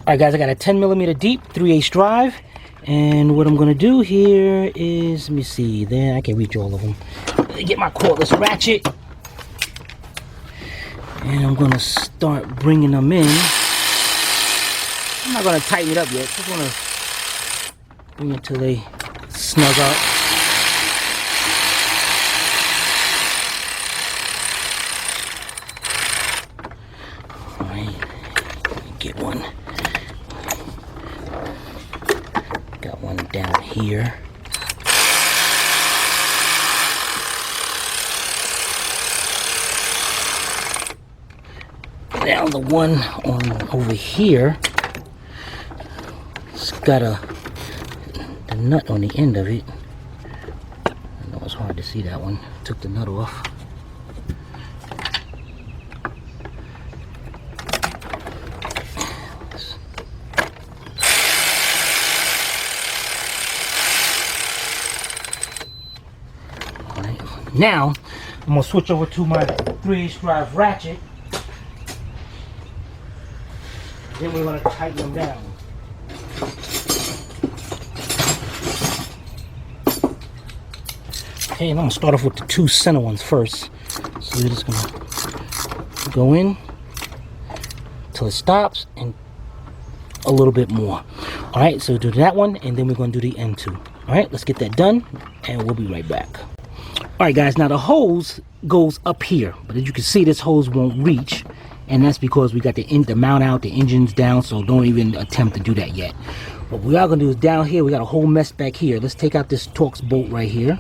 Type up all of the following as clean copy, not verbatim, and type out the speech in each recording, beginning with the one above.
Alright guys, I got a 10mm deep 3/8 drive, and what I'm gonna do here is, let me see, there I can reach all of them. Get my cordless ratchet, and I'm gonna start bringing them in. I'm not gonna tighten it up yet, just wanna bring it till they snug up. Alright, get one. Got one down here. Now the one on over here, it's got the nut on the end of it. I know it's hard to see that one. Took the nut off. Now, I'm going to switch over to my 3/8 drive ratchet. Then we're going to tighten them down. Okay, and I'm going to start off with the two center ones first. So we're just going to go in till it stops and a little bit more. Alright, so do that one, and then we're going to do the end two. Alright, let's get that done, and we'll be right back. Alright guys, now the hose goes up here, but as you can see, this hose won't reach, and that's because we got the mount out, the engine's down, so don't even attempt to do that yet. What we are going to do is down here, we got a whole mess back here. Let's take out this Torx bolt right here.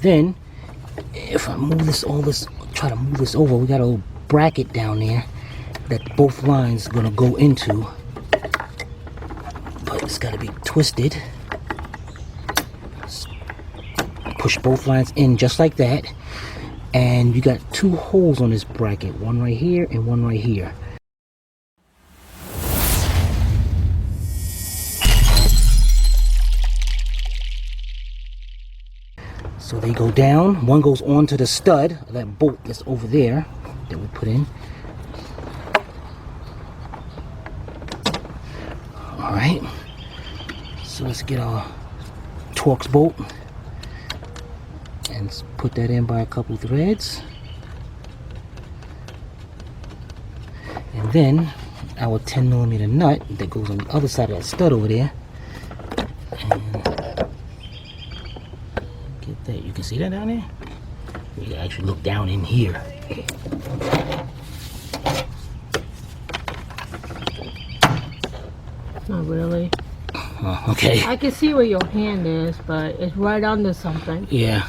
Then, if I move this, try to move this over, we got a little bracket down there that both lines are going to go into, but it's got to be twisted. Push both lines in just like that, and you got two holes on this bracket, one right here and one right here. So they go down. One goes onto the stud of that bolt that's over there that we put in. All right, so let's get our Torx bolt and put that in by a couple threads, and then our 10mm nut that goes on the other side of that stud over there, and get that. You can see that down there. You can actually look down in here. Not really. Okay, I can see where your hand is, but it's right under something. yeah.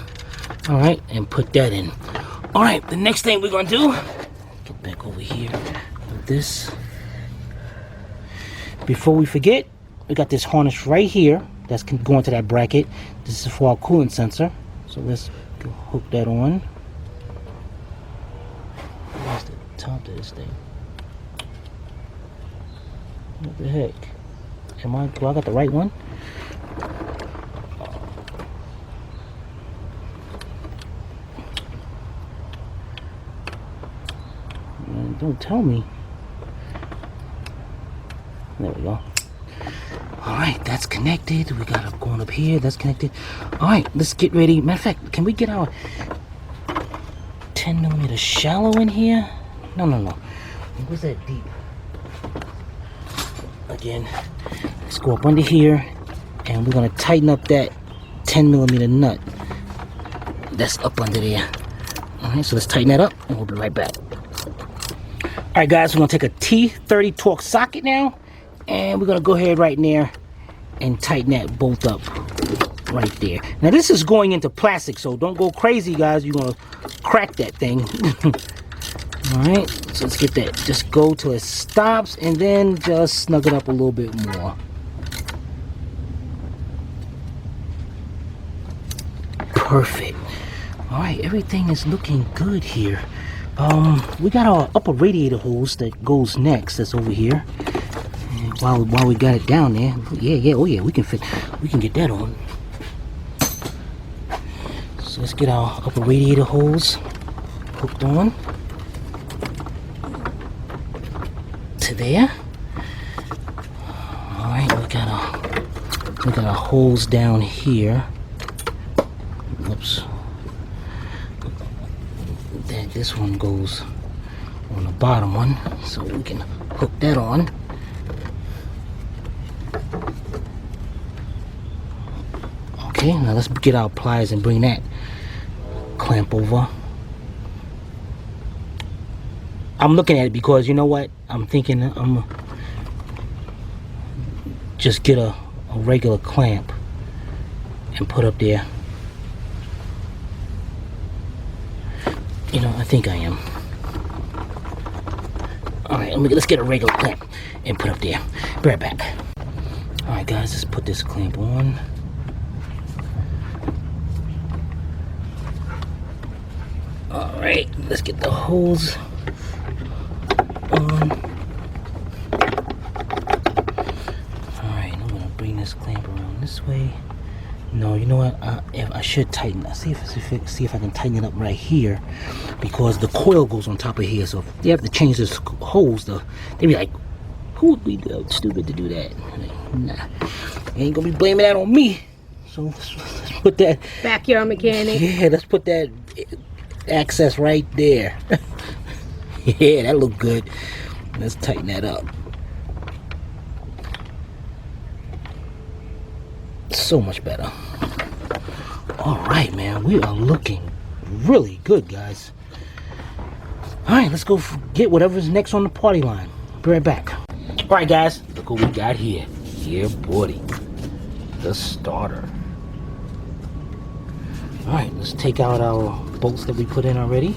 All right, and put that in. All right, the next thing we're gonna do, get back over here with this. Before we forget, we got this harness right here that's going to that bracket. This is for our coolant sensor. So let's hook that on. Where's the top of this thing? What the heck? Do I got the right one? Don't tell me. There we go. Alright, that's connected. We got it going up here. That's connected. Alright, let's get ready. Matter of fact, can we get our 10mm shallow in here? No. Where's that deep? Again, let's go up under here, and we're going to tighten up that 10mm nut that's up under there. Alright, so let's tighten that up, and we'll be right back. Alright guys, we're going to take a T30 Torx socket now, and we're going to go ahead right in there and tighten that bolt up right there. Now this is going into plastic, so don't go crazy guys, you're going to crack that thing. Alright, so let's get that, just go till it stops, and then just snug it up a little bit more. Perfect. Alright, everything is looking good here. We got our upper radiator hose that goes next. That's over here. And while we got it down there, oh yeah, we can get that on. So let's get our upper radiator hose hooked on. to there. All right, we got our holes down here. Whoops. Then this one goes on the bottom one, so we can hook that on. Okay, now let's get our pliers and bring that clamp over. I'm looking at it because you know what? I'm thinking I'm just get a regular clamp and put up there. You know, I think I am. Alright, let's get a regular clamp and put up there. Be right back. Alright guys, let's put this clamp on. Alright, let's get the holes on. Alright, I'm gonna bring this clamp around this way. No, you know what? I should tighten. See if I can tighten it up right here, because the coil goes on top of here. So if you have to change this hose, they be like, "Who would be stupid to do that?" Like, nah, you ain't gonna be blaming that on me. So let's put that Backyard mechanic. Yeah, let's put that access right there. Yeah, that look good. Let's tighten that up. So much better. All right, man, we are looking really good, guys. All right, let's go get whatever's next on the party line. Be right back. All right, guys, look what we got here. Yeah, buddy, the starter. All right, let's take out our bolts that we put in already.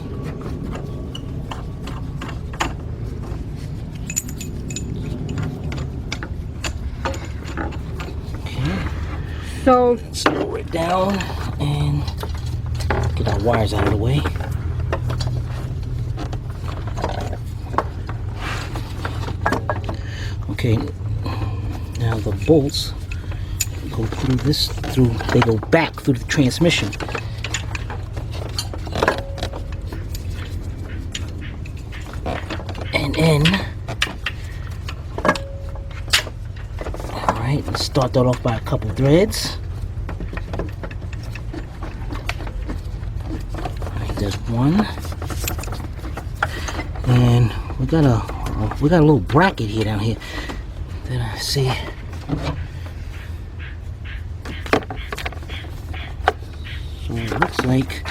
So let's lower it down and get our wires out of the way. Okay, now the bolts go through this, they go back through the transmission. And then, alright, let's start that off by a couple threads. Alright, there's one. And we got a little bracket here down here that I see. So it looks like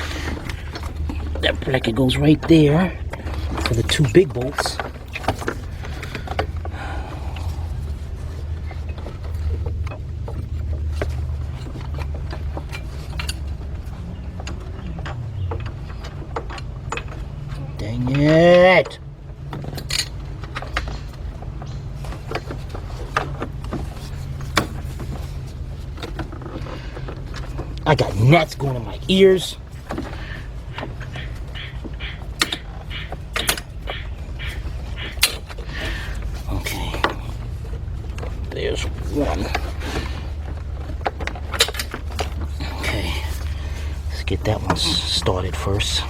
that bracket goes right there for the two big bolts. Dang it! I got gnats going in my ears. Okay. There's one. Okay. Let's get that one started first.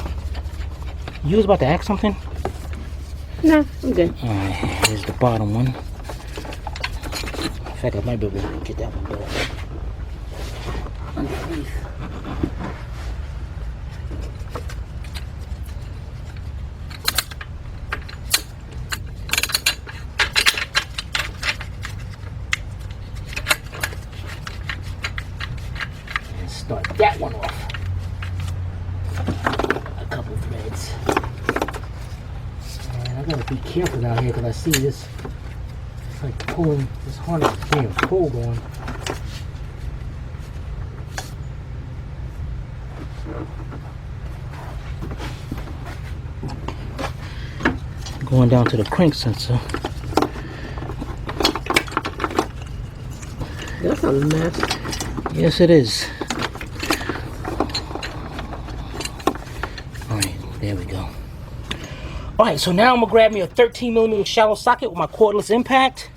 You was about to ask something? no, I'm good. Alright, here's the bottom one. In fact, I might be able to get that one better. Underneath. And start that one off. A couple threads. And I gotta be careful down here because I see this. It's like pulling this harness being pulled on. Going down to the crank sensor. That's a mess. Yes, it is. Alright, there we go. Alright, so now I'm gonna grab me a 13mm shallow socket with my cordless impact.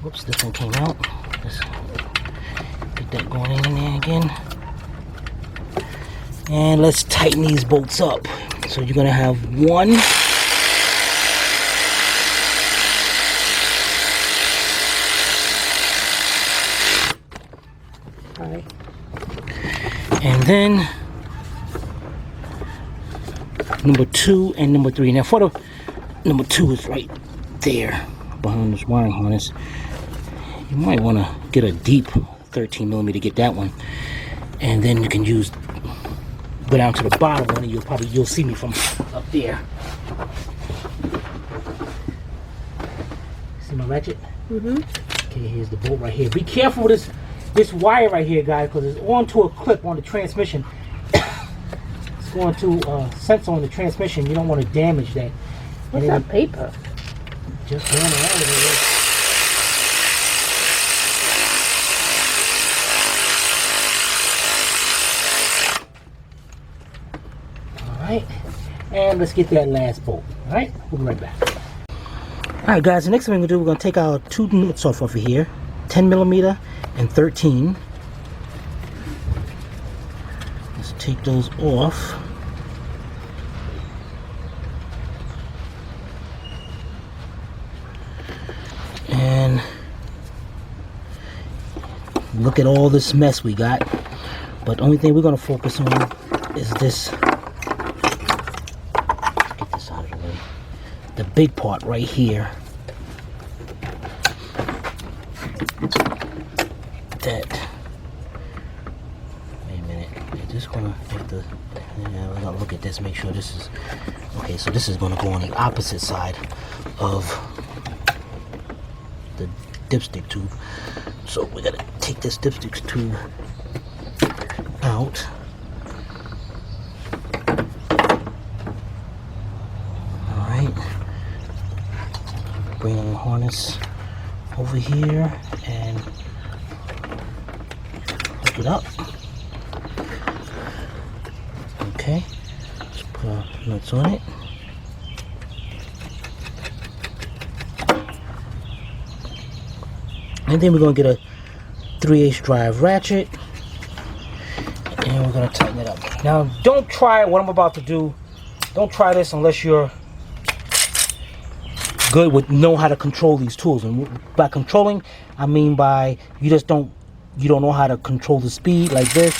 Whoops, this one came out. Let's get that going in there again. And let's tighten these bolts up. So you're gonna have one, then number 2 and number 3. Now for the number 2 is right there behind this wiring harness. You might want to get a deep 13 millimeter to get that one, and then you can go down to the bottom one, and you'll see me from up there. See my ratchet? Okay, here's the bolt right here. Be careful with this wire right here, guys, because it's onto a clip on the transmission. It's going to sensor on the transmission. You don't want to damage that. What's that paper? Just going around with it. Alright, and let's get that last bolt. Alright, we'll be right back. Alright guys, the next thing we're going to do, we're going to take our 2 nuts off of here, 10 millimeter and 13. Let's take those off. And look at all this mess we got. But the only thing we're going to focus on is this. Get this out of the way. The big part right here. That. Wait a minute. We're just going to have to. Yeah, we're going to look at this, make sure this is. Okay, so this is going to go on the opposite side of the dipstick tube. So we gotta take this dipstick tube out. Alright. Bring the harness over here and hook it up. Okay. Let's put our nuts on it. And then we're going to get a 3/8 drive ratchet, and we're going to tighten it up. Now, don't try what I'm about to do. Don't try this unless you're good with know how to control these tools. And by controlling, I mean by you don't know how to control the speed like this.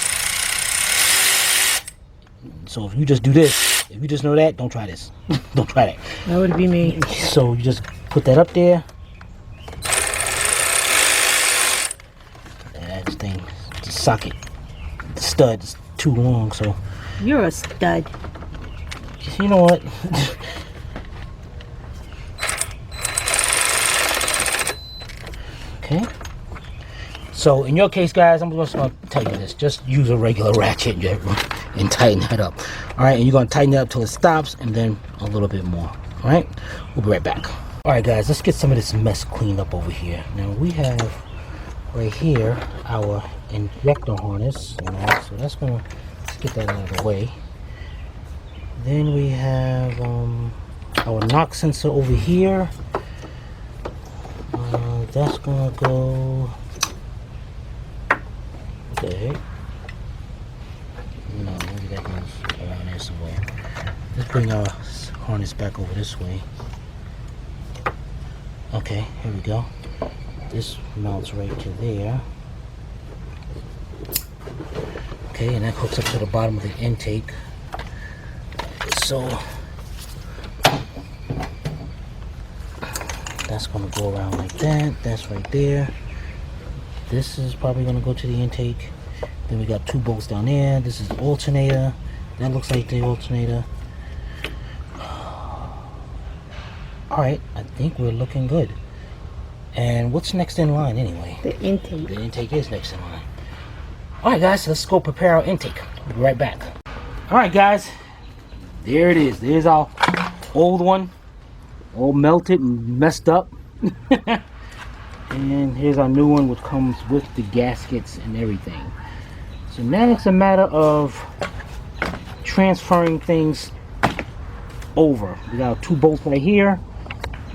So if you just do this, if you just know that, don't try this. Don't try that. That would be me. So you just put that up there. This thing, the socket, the stud is too long, so. You're a stud. You know what? Okay. So in your case, guys, I'm just going to tell you this. Just use a regular ratchet and tighten that up. All right, and you're going to tighten it up till it stops, and then a little bit more. All right, we'll be right back. All right, guys, let's get some of this mess cleaned up over here. Now we have right here our injector harness, so let's get that out of the way. Then we have our knock sensor over here. That's gonna go. What the heck? No, maybe that goes around there somewhere. Let's bring our harness back over this way. Okay, here we go. This mounts right to there. Okay, and that hooks up to the bottom of the intake. So that's going to go around like that. That's right there. This is probably going to go to the intake. Then we got 2 bolts down there. This is the alternator. That looks like the alternator. Alright, I think we're looking good. And what's next in line anyway? The intake. The intake is next in line. Alright guys, let's go prepare our intake. We'll be right back. Alright guys, there it is. There's our old one. All melted and messed up. And here's our new one, which comes with the gaskets and everything. So now it's a matter of transferring things over. We got 2 bolts right here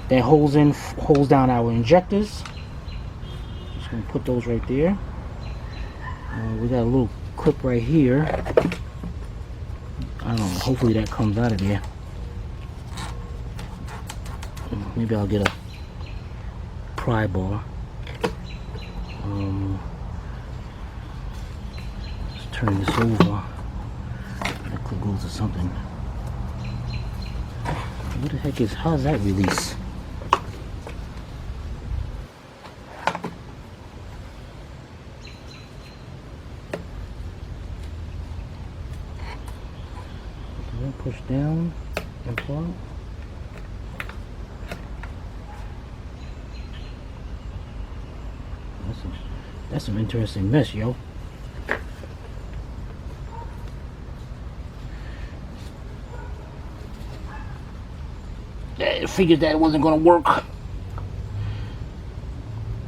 that holds down our injectors. Just gonna put those right there. We got a little clip right here. I don't know, hopefully that comes out of there. Maybe I'll get a pry bar. Let's turn this over. That clip goes to something. What the heck is, how's that release? Push down and pull. That's some interesting mess, yo. I figured that wasn't gonna work. Alright,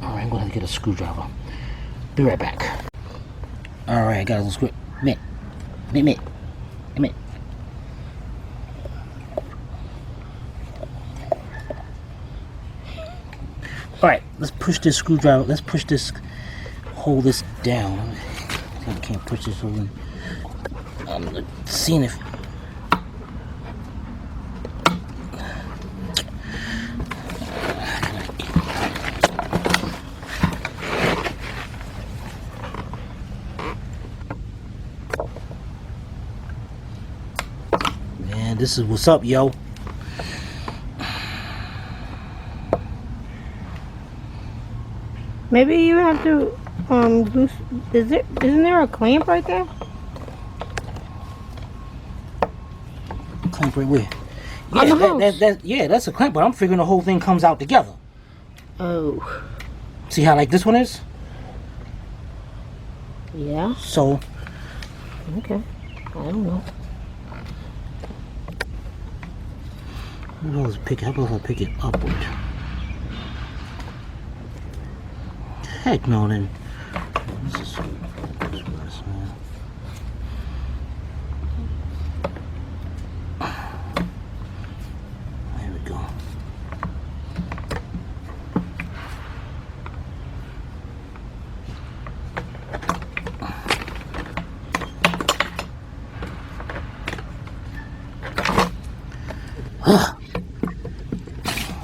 I'm gonna get a screwdriver. Be right back. Alright, I got a little screw. Mitt. Alright, let's push this screwdriver. Let's push this, hold this down. I can't push this over. I'm seeing if. Man, this is what's up, yo. Maybe you have to do. Isn't there a clamp right there? Clamp right where? On the hose. Yeah, that's a clamp, but I'm figuring the whole thing comes out together. Oh. See how like this one is? Yeah. So. Okay. I don't know. How about if I pick it upward? Heck no, then. This is worse, man. There we go.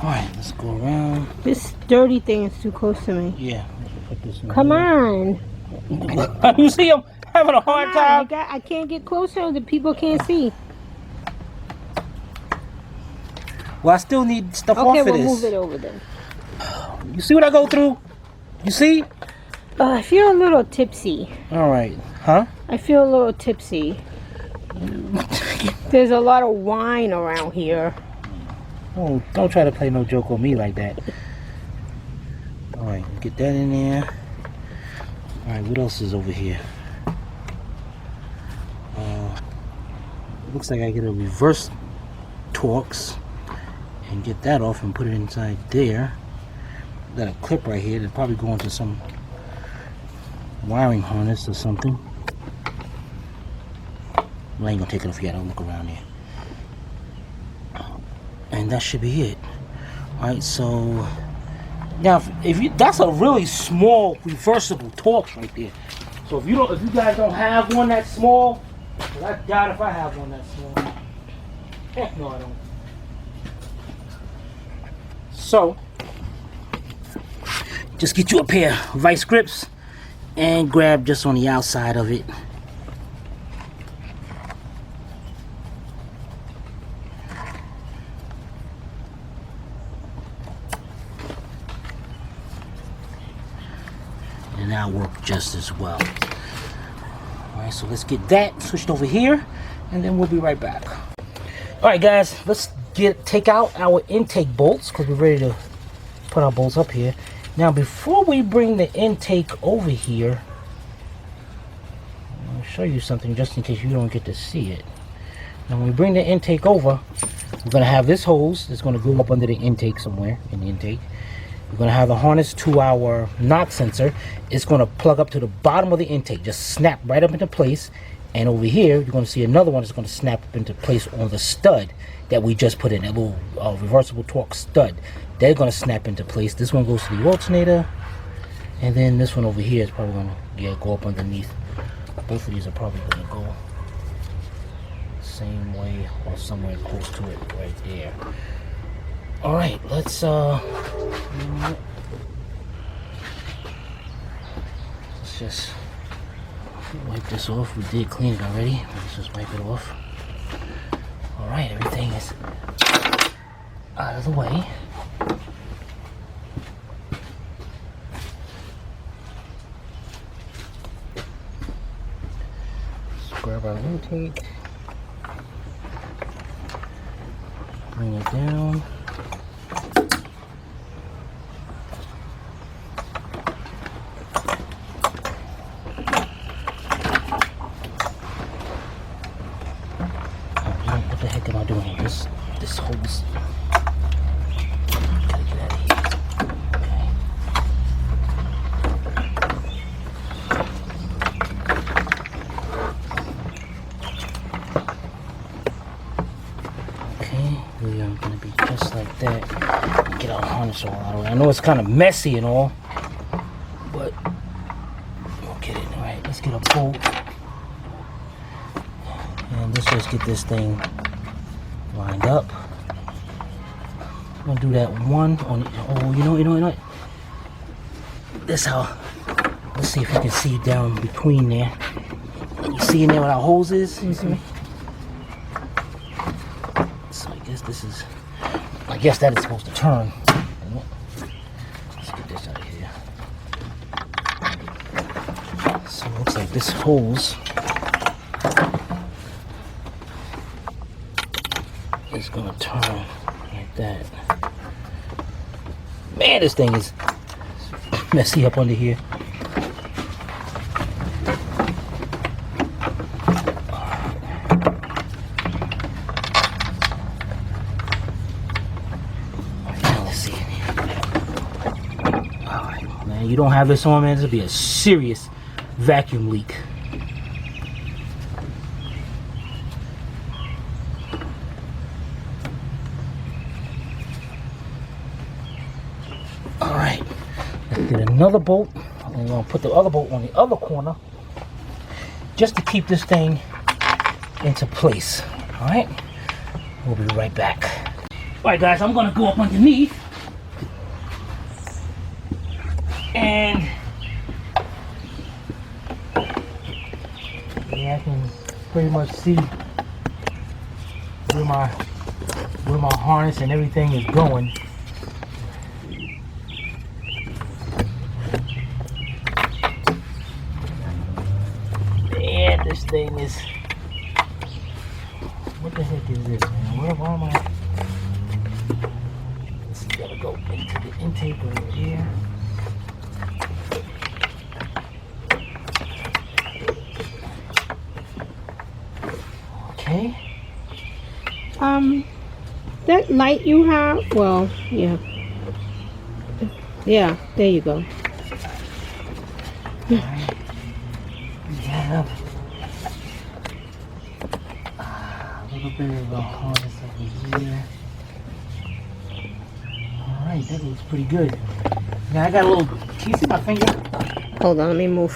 Alright, let's go around. This dirty thing is too close to me. Yeah. Put this in Come here. on. You see, I'm having a hard time. I can't get closer. The people can't see. Well, I still need stuff Okay, off of we'll this. move it over then. You see what I go through? You see? I feel a little tipsy. All right. Huh? I feel a little tipsy. There's a lot of wine around here. Oh, don't try to play no joke on me like that. All right, get that in there. All right, what else is over here? Looks like I get a reverse Torx and get that off and put it inside there. Got a clip right here that's probably going to some wiring harness or something. Well, I ain't gonna take it off yet. I'll look around here. And that should be it. Alright, so now if you, that's a really small reversible Torx right there. So if you guys don't have one that small, well, I doubt if I have one that small. Heck no, I don't. So just get you a pair of vice grips and grab just on the outside of it. And that'll work just as well. Alright, so let's get that switched over here and then we'll be right back. Alright guys, let's take out our intake bolts because we're ready to put our bolts up here. Now before we bring the intake over here, I'll show you something just in case you don't get to see it. Now when we bring the intake over, we're going to have this hose that's going to go up under the intake somewhere in the intake. We're going to have the harness to our knock sensor. It's going to plug up to the bottom of the intake, just snap right up into place. And over here, you're going to see another one that's going to snap up into place on the stud that we just put in, that little reversible Torx stud. They're going to snap into place. This one goes to the alternator. And then this one over here is probably going to go up underneath. Both of these are probably going to go same way or somewhere close to it right there. All right, let's just Wipe this off. We did clean it already. Let's just wipe it off. Alright, everything is out of the way. Let's grab our intake. Bring it down. What the heck am I doing here? This hose. Gotta get out of here. Okay. Okay, we are gonna be just like that. Get our harness all out of it. I know it's kind of messy and all, but we'll get it. All right, let's get a bolt. And let's just get this thing lined up. I'm gonna do that one on the, oh, you know what? This how, let's see if you can see down between there. You see in there what our hose is? Mm-hmm. So I guess that is supposed to turn. Let's get this out of here. So it looks like this hose is gonna turn like that. Man, this thing is messy up under here. Now let's see. Alright, man, you don't have this on, man, this will be a serious vacuum leak. Alright, let's get another bolt. And we're going to put the other bolt on the other corner just to keep this thing into place. Alright, we'll be right back. Alright guys, I'm going to go up underneath and yeah, I can pretty much see where my harness and everything is going. Man, this thing is, what the heck is this, man? Where am I? This is gotta go into the intake right here. Okay. That light you have, well, yeah. Yeah, there you go. Alright. We have a little bit of a harness over here. Alright, that looks pretty good. Now I got a little, can you see my finger? Hold on, let me move.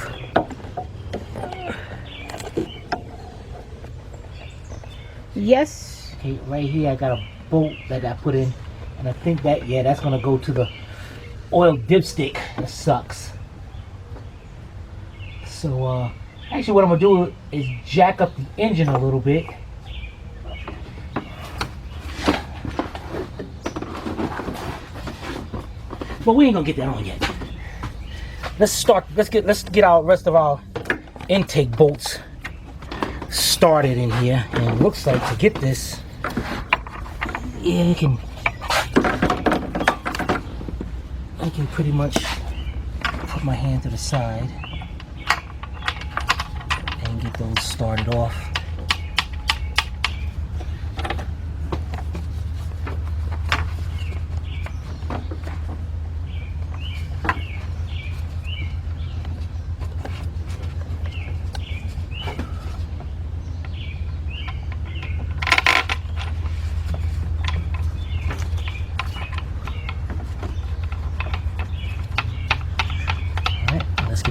Yes. Okay, right here I got a bolt that I put in, and I think that, yeah, that's gonna go to the oil dipstick. That sucks. So actually what I'm gonna do is jack up the engine a little bit. But we ain't gonna get that on yet. Let's get our rest of our intake bolts started in here. And it looks like to get this, yeah, I can pretty much put my hand to the side and get those started off.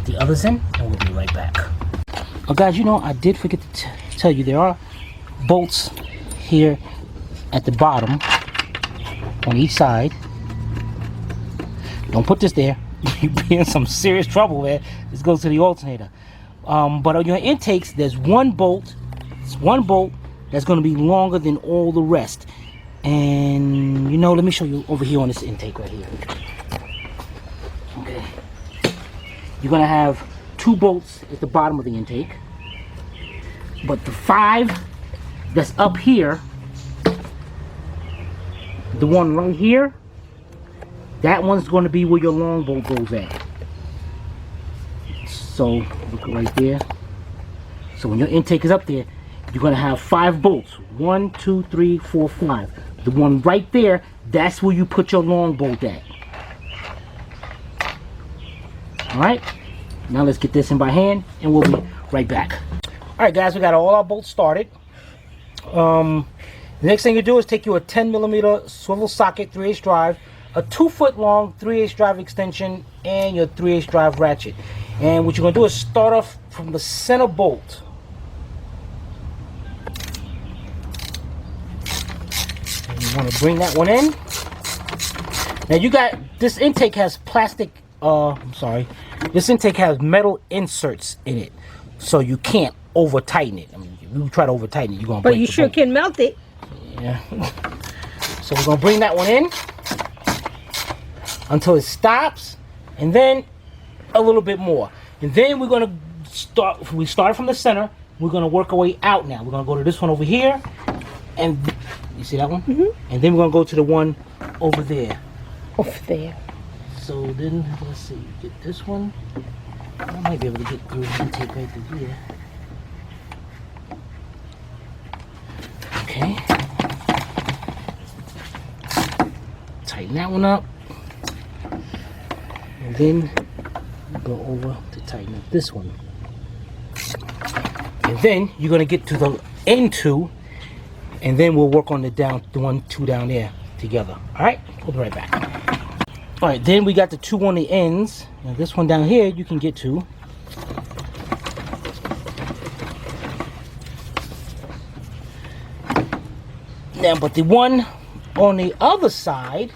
The others in, and we'll be right back. Oh guys, you know, I did forget to tell you there are bolts here at the bottom on each side. Don't put this there. You'll be in some serious trouble, man. This goes to the alternator. But on your intakes, there's one bolt. It's one bolt that's going to be longer than all the rest. And you know, let me show you over here on this intake right here. Okay. You're going to have 2 bolts at the bottom of the intake. But the 5 that's up here, the one right here, that one's going to be where your long bolt goes at. So look right there. So when your intake is up there, you're going to have 5 bolts. 1, 2, 3, 4, 5. The one right there, that's where you put your long bolt at. Alright, now let's get this in by hand and we'll be right back. Alright guys, we got all our bolts started. The next thing you do is take you a 10mm swivel socket 3/8 drive, a 2-foot long 3/8 drive extension, and your 3/8 drive ratchet. And what you're going to do is start off from the center bolt. And you want to bring that one in. Now you got, this intake has plastic, this intake has metal inserts in it. So you can't over tighten it. I mean, if you try to over tighten it, you're going to break But you sure can melt it. Yeah. So we're going to bring that one in until it stops, and then a little bit more. And then we're going to start, we started from the center, we're going to work our way out now. We're going to go to this one over here, and you see that one? Mm-hmm. And then we're going to go to the one over there. Over there. So then, let's see, get this one. I might be able to get through the intake right through here. Okay. Tighten that one up. And then go over to tighten up this one. And then you're going to get to the end 2, and then we'll work on the 2 down there together. Alright, we'll be right back. Alright, then we got the 2 on the ends. Now this one down here you can get to. Now, but the one on the other side,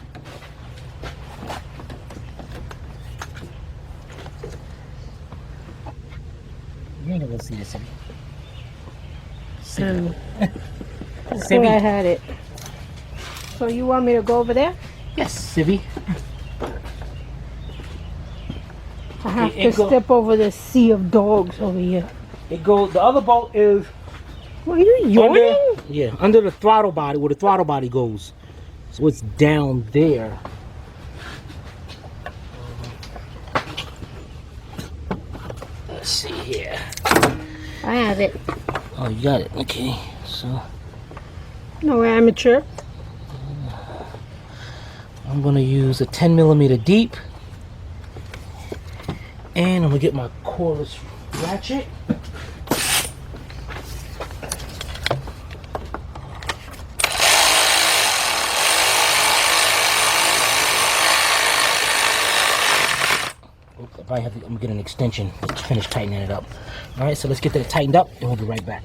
you ain't gonna see this. That's where I had it. So you want me to go over there? Yes, Sivvy. I have to step over the sea of dogs over here. It goes. The other bolt is. What are you yawning? Under the throttle body, where the throttle body goes. So it's down there. Let's see here. I have it. Oh, you got it. Okay, so. No amateur. I'm gonna use a 10mm deep, and I'm gonna get my cordless ratchet. I'm gonna get an extension to finish tightening it up. All right, so let's get that tightened up, and we'll be right back.